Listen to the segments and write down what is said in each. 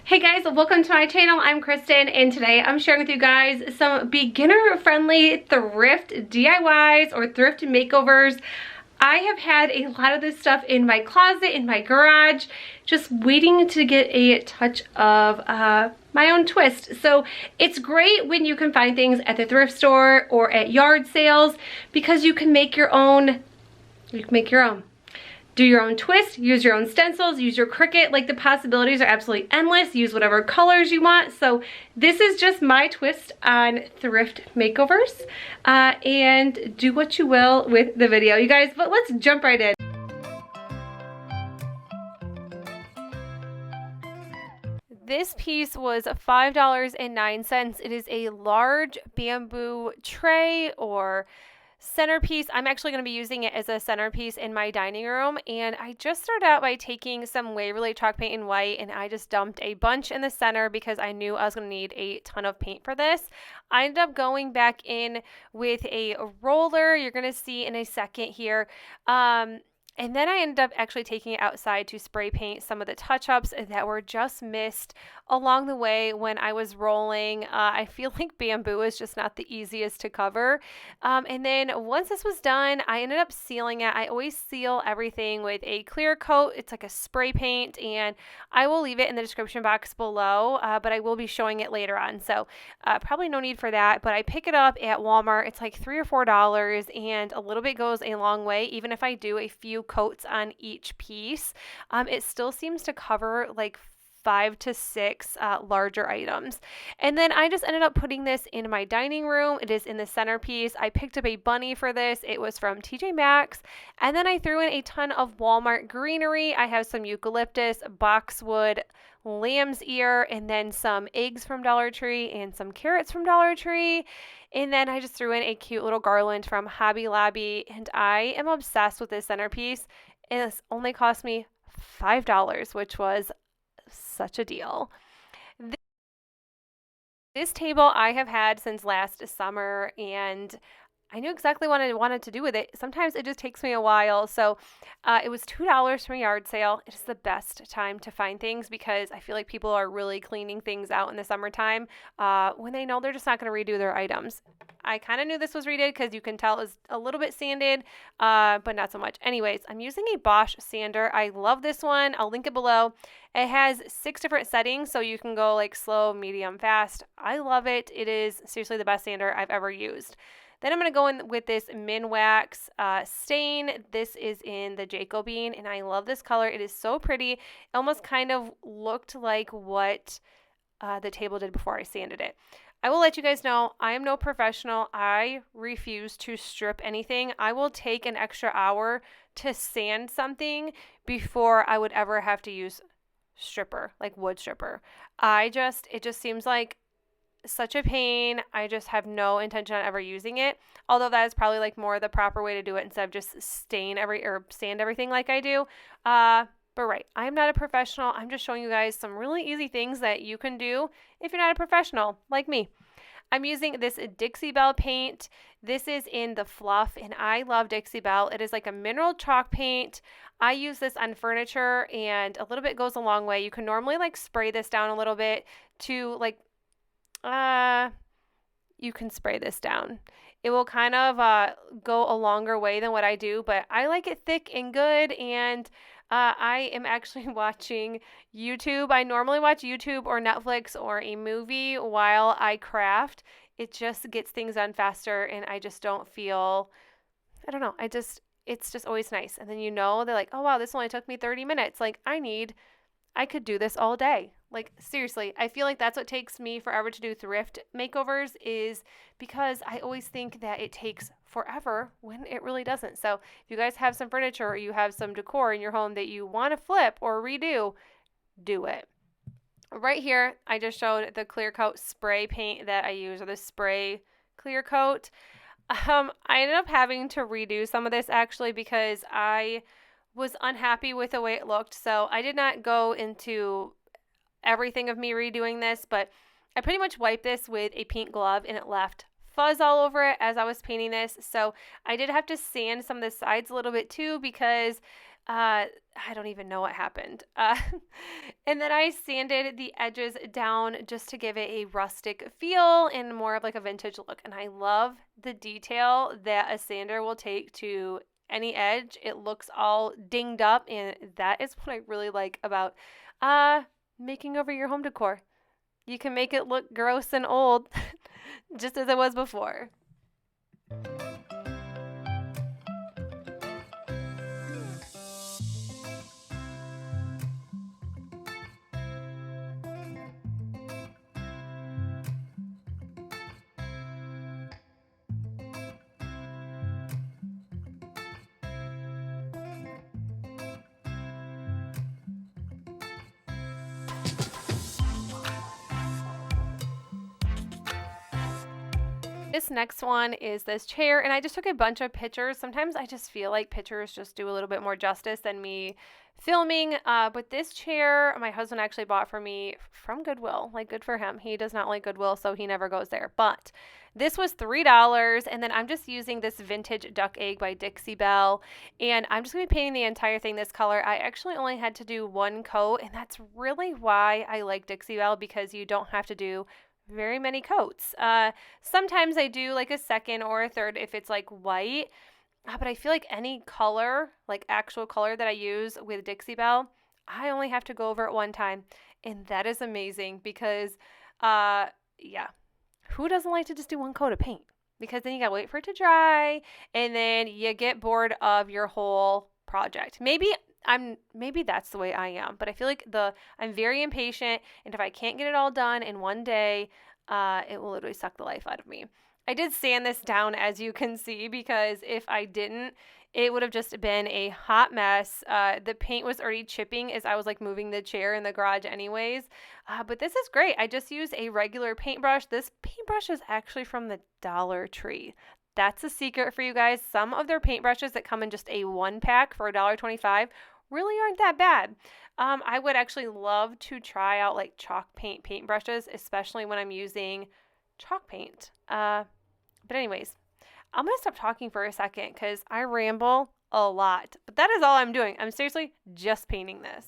Hey guys, welcome to my channel. I'm Kristen and today I'm sharing with you guys some beginner friendly thrift DIYs or thrift makeovers. I have had a lot of this stuff in my closet, in my garage, just waiting to get a touch of my own twist. So it's great when you can find things at the thrift store or at yard sales because you can make your own. Do your own twist, use your own stencils, use your Cricut. Like, the possibilities are absolutely endless. Use whatever colors you want. So this is just my twist on thrift makeovers, and do what you will with the video, you guys, but let's jump right in. This piece was $5.09. It is a large bamboo tray or centerpiece. I'm actually going to be using it as a centerpiece in my dining room, and I just started out by taking some Waverly chalk paint in white, and I just dumped a bunch in the center because I knew I was going to need a ton of paint for this. I ended up going back in with a roller. You're going to see in a second here. And then I ended up actually taking it outside to spray paint some of the touch-ups that were just missed along the way when I was rolling. I feel like bamboo is just not the easiest to cover. And then once this was done, I ended up sealing it. I always seal everything with a clear coat. It's like a spray paint, and I will leave it in the description box below, but I will be showing it later on. So probably no need for that, but I pick it up at Walmart. It's like $3 or $4, and a little bit goes a long way. Even if I do a few coats on each piece, it still seems to cover like 5 to 6 larger items. And then I just ended up putting this in my dining room. It is in the centerpiece. I picked up a bunny for this. It was from TJ Maxx. And then I threw in a ton of Walmart greenery. I have some eucalyptus, boxwood, lamb's ear, and then some eggs from Dollar Tree and some carrots from Dollar Tree. And then I just threw in a cute little garland from Hobby Lobby, and I am obsessed with this centerpiece. And this only cost me $5, which was such a deal. This table I have had since last summer, and I knew exactly what I wanted to do with it. Sometimes it just takes me a while. So it was $2 from a yard sale. It is the best time to find things because I feel like people are really cleaning things out in the summertime when they know they're just not going to redo their items. I kind of knew this was redid because you can tell it was a little bit sanded, but not so much. Anyways, I'm using a Bosch sander. I love this one. I'll link it below. It has 6 different settings, so you can go like slow, medium, fast. I love it. It is seriously the best sander I've ever used. Then I'm going to go in with this Minwax stain. This is in the Jacobine, and I love this color. It is so pretty. It almost kind of looked like what the table did before I sanded it. I will let you guys know, I am no professional. I refuse to strip anything. I will take an extra hour to sand something before I would ever have to use stripper, like wood stripper. It just seems like such a pain. I just have no intention on ever using it. Although that is probably like more the proper way to do it instead of just sand everything like I do. But right, I'm not a professional. I'm just showing you guys some really easy things that you can do if you're not a professional like me. I'm using this Dixie Belle paint. This is in the Fluff, and I love Dixie Belle. It is like a mineral chalk paint. I use this on furniture, and a little bit goes a long way. You can normally like spray this down a little bit to like, you can spray this down. It will kind of go a longer way than what I do, but I like it thick and good, and I am actually watching YouTube. I normally watch YouTube or Netflix or a movie while I craft. It just gets things done faster, and I just don't feel, I don't know, it's just always nice. And then they're like, oh wow, this only took me 30 minutes. Like, I could do this all day. Like, seriously, I feel like that's what takes me forever to do thrift makeovers, is because I always think that it takes forever when it really doesn't. So if you guys have some furniture or you have some decor in your home that you want to flip or redo, do it. Right here, I just showed the clear coat spray paint that I use, or the spray clear coat. I ended up having to redo some of this actually because I was unhappy with the way it looked. So I did not go into everything of me redoing this, but I pretty much wiped this with a paint glove, and it left fuzz all over it as I was painting this. So I did have to sand some of the sides a little bit too, because I don't even know what happened. And then I sanded the edges down just to give it a rustic feel and more of like a vintage look. And I love the detail that a sander will take to any edge. It looks all dinged up, and that is what I really like about making over your home decor. You can make it look gross and old just as it was before. This next one is this chair, and I just took a bunch of pictures. Sometimes I just feel like pictures just do a little bit more justice than me filming, but this chair my husband actually bought for me from Goodwill. Like, good for him. He does not like Goodwill, so he never goes there. But this was $3, and then I'm just using this vintage duck egg by Dixie Belle, and I'm just going to be painting the entire thing this color. I actually only had to do one coat, and that's really why I like Dixie Belle, because you don't have to do very many coats. Sometimes I do like a second or a third if it's like white, but I feel like any color, like actual color that I use with Dixie Belle, I only have to go over it one time, and that is amazing because, yeah, who doesn't like to just do one coat of paint? Because then you gotta wait for it to dry, and then you get bored of your whole project. Maybe that's the way I am, but I feel like I'm very impatient, and if I can't get it all done in one day, it will literally suck the life out of me. I did sand this down, as you can see, because if I didn't, it would have just been a hot mess. The paint was already chipping as I was like moving the chair in the garage anyways, but this is great. I just used a regular paintbrush. This paintbrush is actually from the Dollar Tree. That's a secret for you guys. Some of their paintbrushes that come in just a one pack for $1.25 really aren't that bad. I would actually love to try out like chalk paint paintbrushes, especially when I'm using chalk paint. But anyways, I'm going to stop talking for a second because I ramble a lot. But that is all I'm doing. I'm seriously just painting this.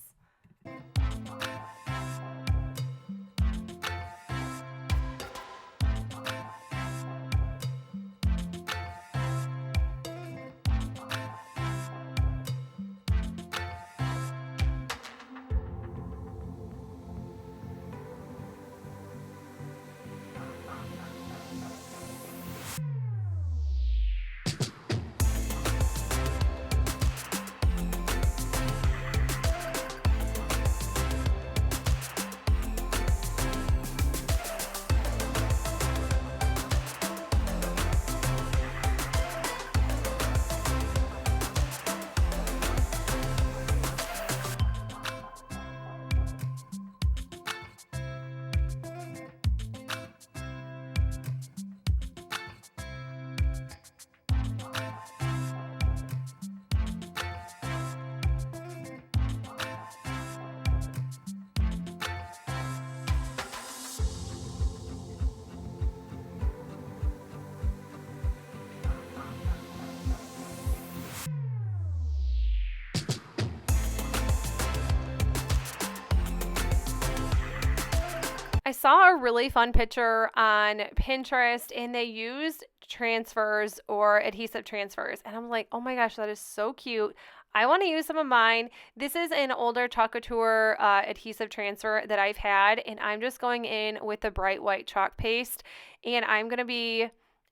I saw a really fun picture on Pinterest, and they used transfers or adhesive transfers, and I'm like, oh my gosh, that is so cute. I want to use some of mine. This is an older Chalk Couture adhesive transfer that I've had, and I'm just going in with the bright white chalk paste, and I'm going to be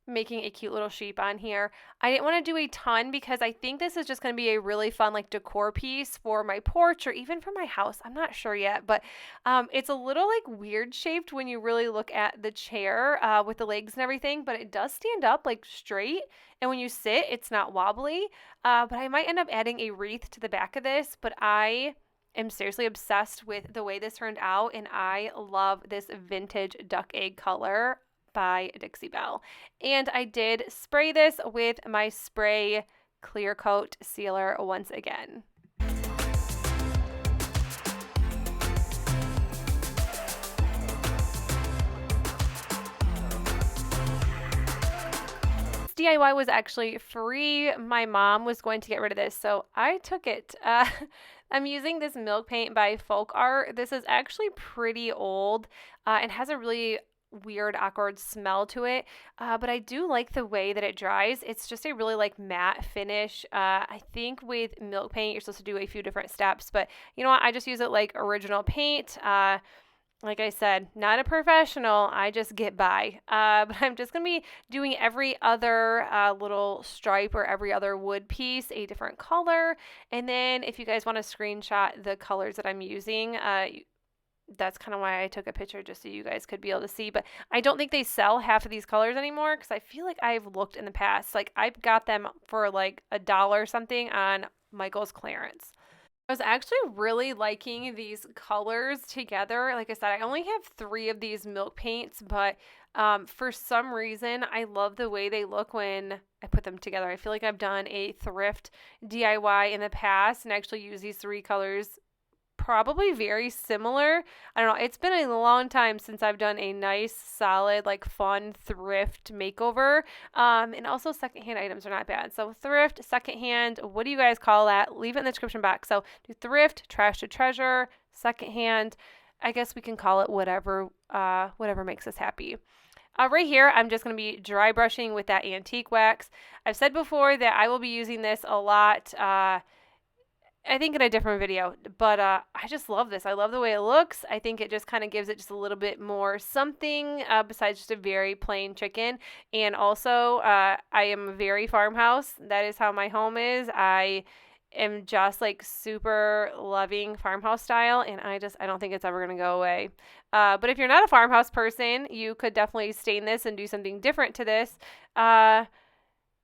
making a cute little sheep on here. I didn't want to do a ton because I think this is just going to be a really fun like decor piece for my porch or even for my house. I'm not sure yet, but it's a little like weird shaped when you really look at the chair with the legs and everything, but it does stand up like straight, and when you sit, it's not wobbly. But I might end up adding a wreath to the back of this, but I am seriously obsessed with the way this turned out, and I love this vintage duck egg color by Dixie Belle. And I did spray this with my spray clear coat sealer once again. DIY was actually free. My mom was going to get rid of this, so I took it. I'm using this milk paint by Folk Art. This is actually pretty old and has a really weird, awkward smell to it, but I do like the way that it dries. It's just a really like matte finish. I think with milk paint, you're supposed to do a few different steps, but you know what? I just use it like original paint. Like I said, not a professional. I just get by. But I'm just going to be doing every other little stripe or every other wood piece a different color. And then if you guys want to screenshot the colors that I'm using, that's kind of why I took a picture, just so you guys could be able to see. But I don't think they sell half of these colors anymore, because I feel like I've looked in the past. Like I've got them for like $1 or something on Michael's clearance. I was actually really liking these colors together. Like I said, I only have 3 of these milk paints, but for some reason, I love the way they look when I put them together. I feel like I've done a thrift DIY in the past and actually used these 3 colors probably very similar. I don't know. It's been a long time since I've done a nice, solid, like fun thrift makeover. And also secondhand items are not bad. So thrift, secondhand, what do you guys call that? Leave it in the description box. So do thrift, trash to treasure, secondhand. I guess we can call it whatever, whatever makes us happy. Right here, I'm just going to be dry brushing with that antique wax. I've said before that I will be using this a lot, I think in a different video, but I just love this. I love the way it looks. I think it just kind of gives it just a little bit more something besides just a very plain chicken. And also, I am very farmhouse. That is how my home is. I am just like super loving farmhouse style, and I don't think it's ever going to go away. But if you're not a farmhouse person, you could definitely stain this and do something different to this.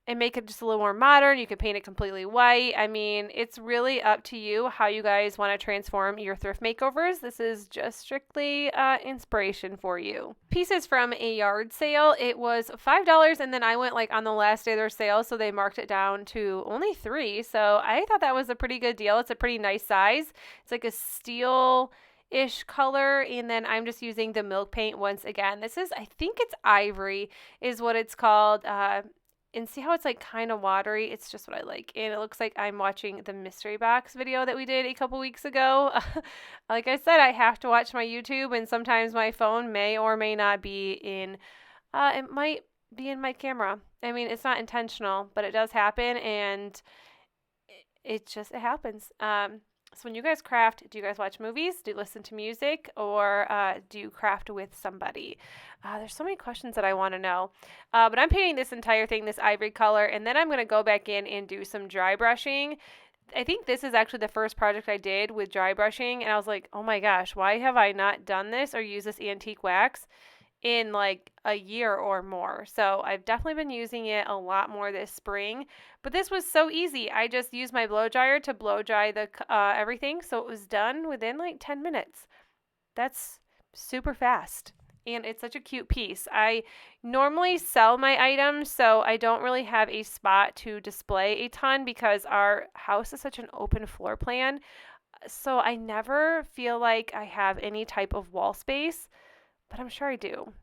And make it just a little more modern. You can paint it completely white. I mean, it's really up to you how you guys want to transform your thrift makeovers. This is just strictly inspiration for you. Pieces from a yard sale. It was $5, and then I went like on the last day of their sale, so they marked it down to only $3. So I thought that was a pretty good deal. It's a pretty nice size. It's like a steel-ish color, and then I'm just using the milk paint once again. This is, I think it's ivory is what it's called. And see how it's like kind of watery? It's just what I like. And it looks like I'm watching the mystery box video that we did a couple weeks ago. Like I said, I have to watch my YouTube, and sometimes my phone may or may not be in, it might be in my camera. I mean, it's not intentional, but it does happen, and it happens. So when you guys craft, do you guys watch movies? Do you listen to music? Or do you craft with somebody? There's so many questions that I want to know. But I'm painting this entire thing, this ivory color, and then I'm going to go back in and do some dry brushing. I think this is actually the first project I did with dry brushing, and I was like, oh my gosh, why have I not done this or used this antique wax in like a year or more? So I've definitely been using it a lot more this spring, but this was so easy. I just used my blow dryer to blow dry the everything, so it was done within like 10 minutes. That's super fast, and it's such a cute piece. I normally sell my items, so I don't really have a spot to display a ton because our house is such an open floor plan, so I never feel like I have any type of wall space. But I'm sure I do.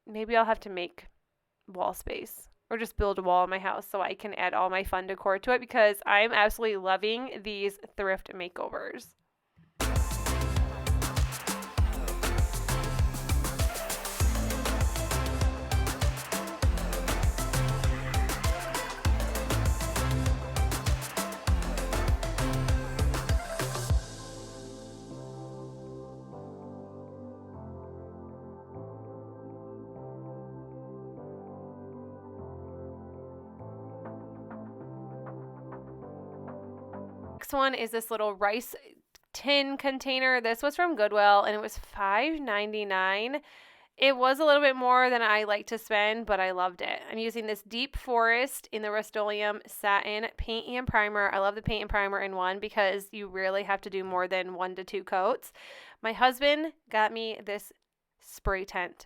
Maybe I'll have to make wall space or just build a wall in my house so I can add all my fun decor to it, because I'm absolutely loving these thrift makeovers. Next one is this little rice tin container. This was from Goodwill, and it was $5.99. It was a little bit more than I like to spend, but I loved it. I'm using this Deep Forest in the Rust-Oleum Satin paint and primer. I love the paint and primer in one because you rarely have to do more than 1 to 2 coats. My husband got me this spray tent.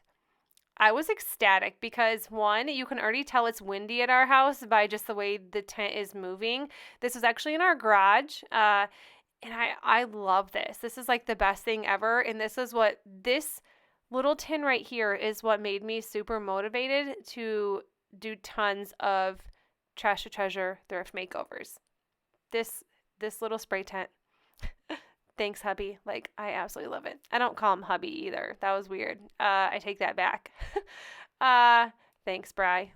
I was ecstatic because, one, you can already tell it's windy at our house by just the way the tent is moving. This was actually in our garage, and I love this. This is like the best thing ever, and this is what this little tin right here is what made me super motivated to do tons of trash to treasure thrift makeovers. This little spray tent. Thanks, hubby. Like, I absolutely love it. I don't call him hubby either. That was weird. I take that back. Thanks, Bri.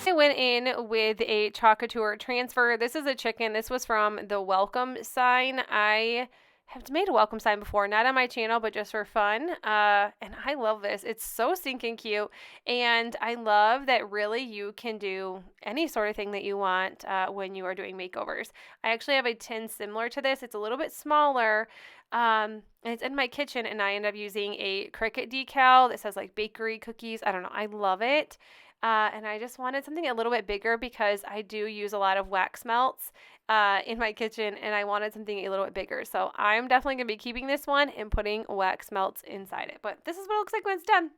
I went in with a Chalk Couture transfer. This is a chicken. This was from the welcome sign. I have made a welcome sign before, not on my channel, but just for fun. And I love this. It's so stinking cute. And I love that really you can do any sort of thing that you want when you are doing makeovers. I actually have a tin similar to this. It's a little bit smaller. And it's in my kitchen, and I end up using a Cricut decal that says like bakery cookies. I don't know. I love it. And I just wanted something a little bit bigger because I do use a lot of wax melts in my kitchen, and I wanted something a little bit bigger. So I'm definitely going to be keeping this one and putting wax melts inside it. But this is what it looks like when it's done.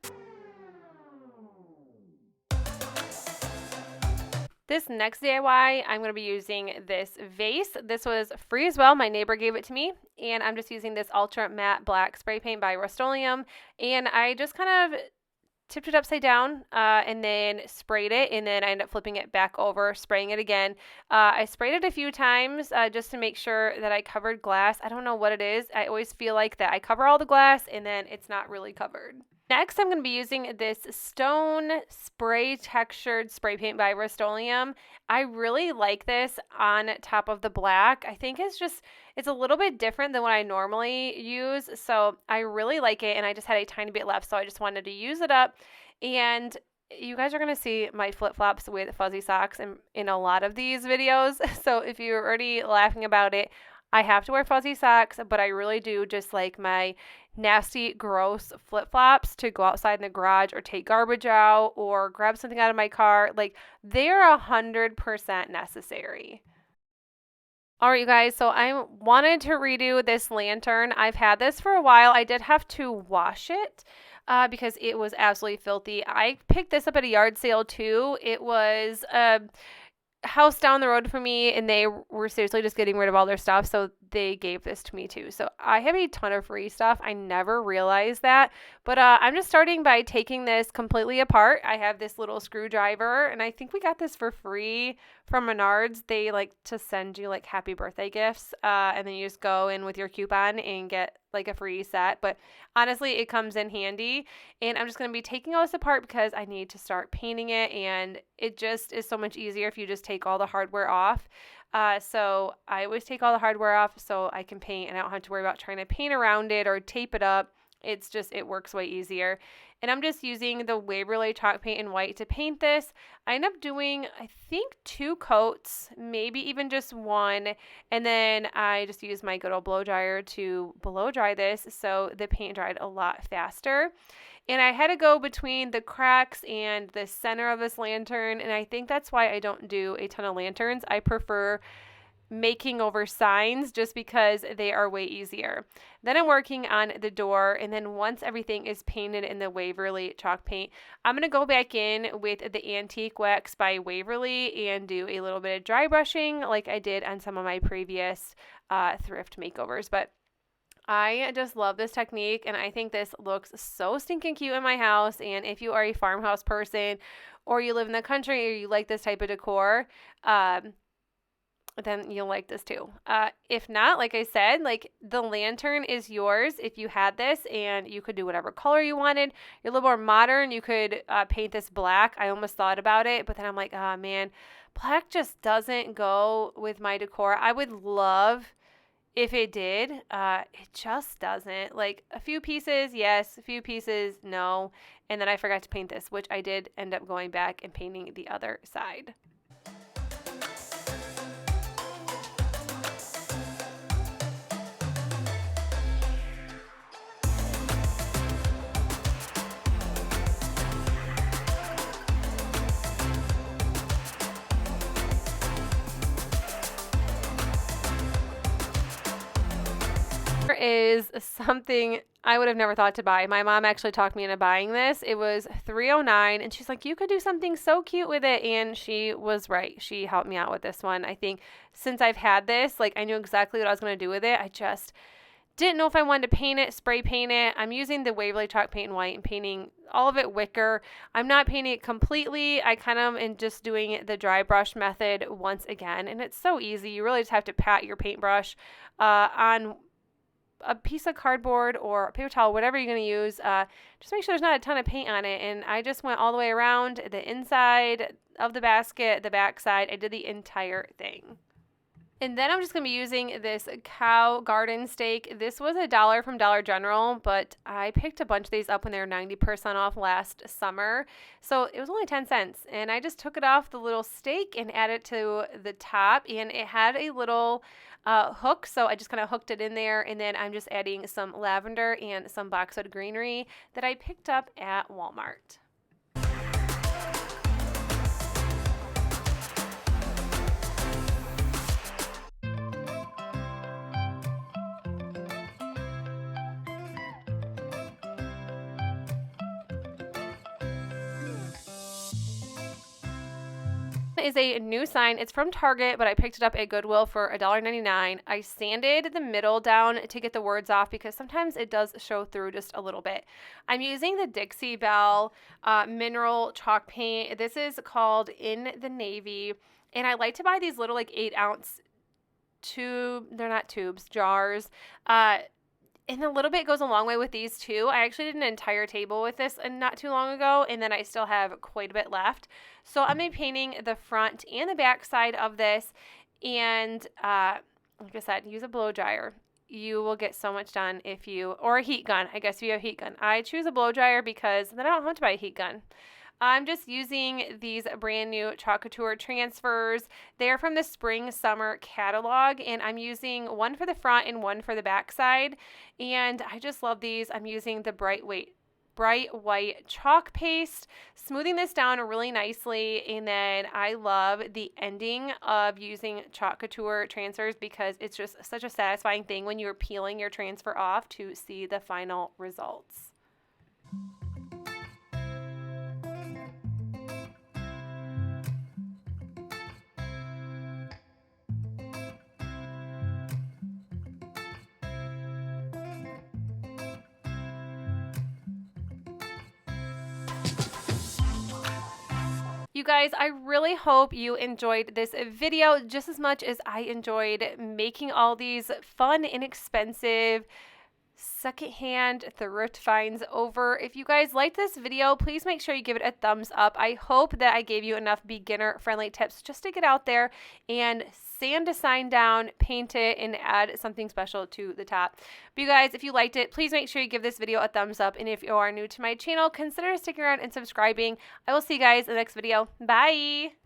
This next DIY, I'm going to be using this vase. This was free as well. My neighbor gave it to me, and I'm just using this Ultra Matte Black Spray Paint by Rust-Oleum, and I just kind of tipped it upside down and then sprayed it, and then I ended up flipping it back over, spraying it again. I sprayed it a few times just to make sure that I covered glass. I don't know what it is. I always feel like that I cover all the glass and then it's not really covered. Next, I'm going to be using this stone spray textured spray paint by Rust-Oleum. I really like this on top of the black. I think it's a little bit different than what I normally use, so I really like it, and I just had a tiny bit left, so I just wanted to use it up. And you guys are going to see my flip-flops with fuzzy socks in a lot of these videos, so if you're already laughing about it, I have to wear fuzzy socks, but I really do just like my nasty, gross flip-flops to go outside in the garage or take garbage out or grab something out of my car. Like, they're 100% necessary. All right, you guys, so I wanted to redo this lantern. I've had this for a while. I did have to wash it because it was absolutely filthy. I picked this up at a yard sale too. It was a house down the road from me, and they were seriously just getting rid of all their stuff, so they gave this to me too. So I have a ton of free stuff. I never realized that, but I'm just starting by taking this completely apart. I have this little screwdriver, and I think we got this for free from Menards. They like to send you like happy birthday gifts, and then you just go in with your coupon and get like a free set. But honestly, it comes in handy, and I'm just going to be taking all this apart because I need to start painting it, and it just is so much easier if you just take all the hardware off. So I always take all the hardware off so I can paint, and I don't have to worry about trying to paint around it or tape it up. It works way easier. And I'm just using the Waverly chalk paint in white to paint this. I end up doing, I think, 2 coats, maybe even just 1. And then I just use my good old blow dryer to blow dry this so the paint dried a lot faster. And I had to go between the cracks and the center of this lantern, and I think that's why I don't do a ton of lanterns. I prefer making over signs just because they are way easier. Then I'm working on the door, and then once everything is painted in the Waverly chalk paint, I'm going to go back in with the Antique Wax by Waverly and do a little bit of dry brushing like I did on some of my previous thrift makeovers. But I just love this technique, and I think this looks so stinking cute in my house. And if you are a farmhouse person, or you live in the country, or you like this type of decor, then you'll like this too. If not, like I said, like the lantern is yours if you had this, and you could do whatever color you wanted. You're a little more modern. You could paint this black. I almost thought about it, but then I'm like, oh man, black just doesn't go with my decor. I would love if it did. It just doesn't. Like a few pieces, yes, a few pieces, no. And then I forgot to paint this, which I did end up going back and painting the other side. is something I would have never thought to buy. My mom actually talked me into buying this. It was $309 and she's like, you could do something so cute with it. And she was right. She helped me out with this one. I think since I've had this, like I knew exactly what I was going to do with it. I just didn't know if I wanted to paint it, spray paint it. I'm using the Waverly Chalk Paint in white and painting all of it wicker. I'm not painting it completely. I kind of am just doing the dry brush method once again. And it's so easy. You really just have to pat your paintbrush on a piece of cardboard or a paper towel, whatever you're going to use. Just make sure there's not a ton of paint on it. And I just went all the way around the inside of the basket, the back side. I did the entire thing. And then I'm just going to be using this cow garden stake. This was $1 from Dollar General, but I picked a bunch of these up when they were 90% off last summer. So it was only 10 cents. And I just took it off the little stake and added it to the top. And it had a little hook, so I just kind of hooked it in there. And then I'm just adding some lavender and some boxwood greenery that I picked up at Walmart. Is a new sign. It's from Target, but I picked it up at Goodwill for $1.99. I sanded the middle down to get the words off because sometimes it does show through just a little bit. I'm using the Dixie Belle mineral chalk paint. This is called In the Navy, and I like to buy these little like 8-ounce they're not tubes, jars. And a little bit goes a long way with these too. I actually did an entire table with this not too long ago, and then I still have quite a bit left. So I'm going to be painting the front and the back side of this. And like I said, use a blow dryer. You will get so much done or a heat gun. I guess if you have a heat gun. I choose a blow dryer because then I don't have to buy a heat gun. I'm just using these brand new Chalk Couture transfers. They're from the spring summer catalog, and I'm using one for the front and one for the back side. And I just love these. I'm using the bright white chalk paste, smoothing this down really nicely. And then I love the ending of using Chalk Couture transfers because it's just such a satisfying thing when you're peeling your transfer off to see the final results. You guys, I really hope you enjoyed this video just as much as I enjoyed making all these fun, inexpensive, secondhand thrift finds over. If you guys liked this video, please make sure you give it a thumbs up. I hope that I gave you enough beginner-friendly tips just to get out there and sand a sign down, paint it, and add something special to the top. But you guys, if you liked it, please make sure you give this video a thumbs up. And if you are new to my channel, consider sticking around and subscribing. I will see you guys in the next video. Bye!